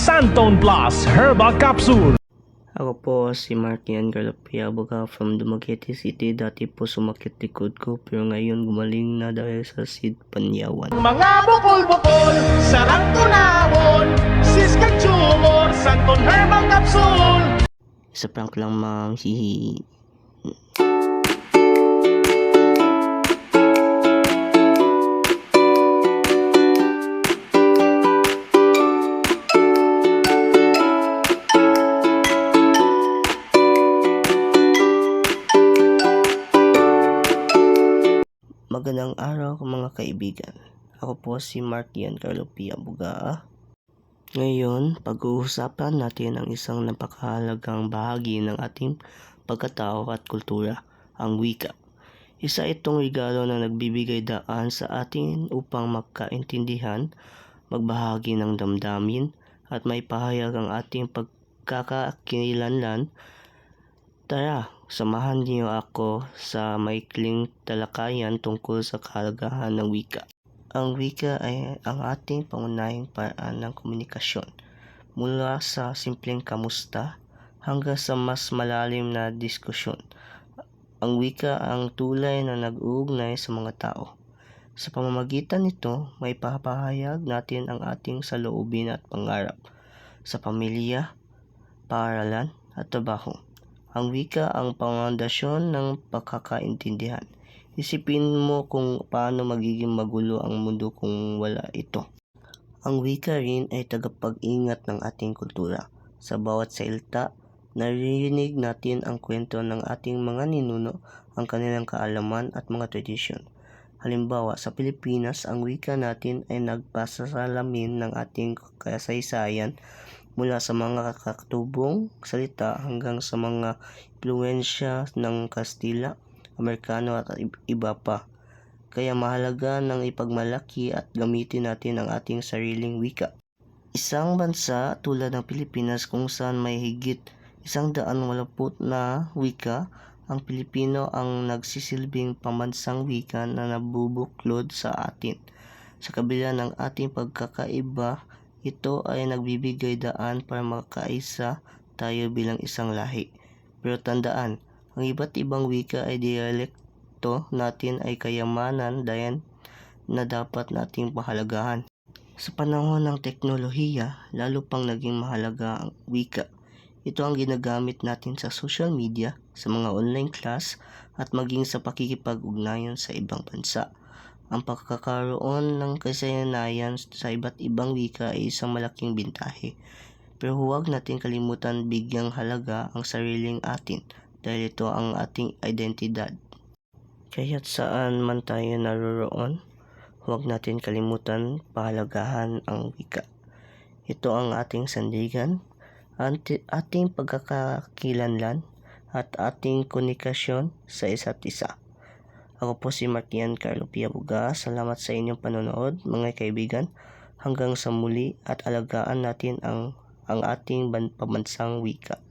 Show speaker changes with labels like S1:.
S1: Santon Plus Herbal Capsule.
S2: Ako po si Markian Garapia Abuga from Dumaguete City. Dati po sumakit likod ko pero ngayon gumaling na dahil sa seed panyawan.
S1: Mga bukol-bukol, sarang tunawon, siskag tumor, Santon Herbal Capsule.
S2: Isa prank lang, ma'am. Hihi. Magandang araw mga kaibigan. Ako po si Markian Garapia Abuga. Ngayon, pag-uusapan natin ang isang napakahalagang bahagi ng ating pagkatao at kultura, ang wika. Isa itong regalo na nagbibigay daan sa atin upang magkaintindihan, magbahagi ng damdamin, at may pahayag ang ating pagkakakilanlan. Tara, samahan niyo ako sa maikling talakayan tungkol sa kahalagahan ng wika. Ang wika ay ang ating pangunahing paraan ng komunikasyon, mula sa simpleng kamusta hanggang sa mas malalim na diskusyon. Ang wika ang tulay na nag-uugnay sa mga tao. Sa pamamagitan nito, may papahayag natin ang ating saloobin at pangarap sa pamilya, paaralan at trabaho. Ang wika ang pangandasyon ng pagkakaintindihan. Isipin mo kung paano magiging magulo ang mundo kung wala ito. Ang wika rin ay tagapag-ingat ng ating kultura. Sa bawat salita, naririnig natin ang kwento ng ating mga ninuno, ang kanilang kaalaman at mga tradisyon. Halimbawa, sa Pilipinas, ang wika natin ay nagpasasalamin ng ating kasaysayan mula sa mga kakatubong salita hanggang sa mga impluwensya ng Kastila, Amerikano at iba pa. Kaya mahalaga nang ipagmalaki at gamitin natin ang ating sariling wika. Isang bansa tulad ng Pilipinas kung saan may higit 180 na wika, ang Pilipino ang nagsisilbing pambansang wika na nabubuklod sa atin. Sa kabila ng ating pagkakaiba, ito ay nagbibigay daan para makaisa tayo bilang isang lahi. Pero tandaan, ang iba't ibang wika ay dialekto natin ay kayamanan dahil na dapat nating pahalagahan. Sa panahon ng teknolohiya, lalo pang naging mahalaga ang wika. Ito ang ginagamit natin sa social media, sa mga online class, at maging sa pakikipag-ugnayan sa ibang bansa. Ang pagkakaroon ng kasayanayan sa iba't ibang wika ay isang malaking bintahe. Pero huwag natin kalimutan bigyang halaga ang sariling atin dahil ito ang ating identidad. Kaya't saan man tayo naroroon, huwag natin kalimutan pahalagahan ang wika. Ito ang ating sandigan, ating pagkakakilanlan at ating komunikasyon sa isa't isa. Ako po si Markian Garapia Abuga. Salamat sa inyong panonood mga kaibigan. Hanggang sa muli at alagaan natin ang ating pambansang wika.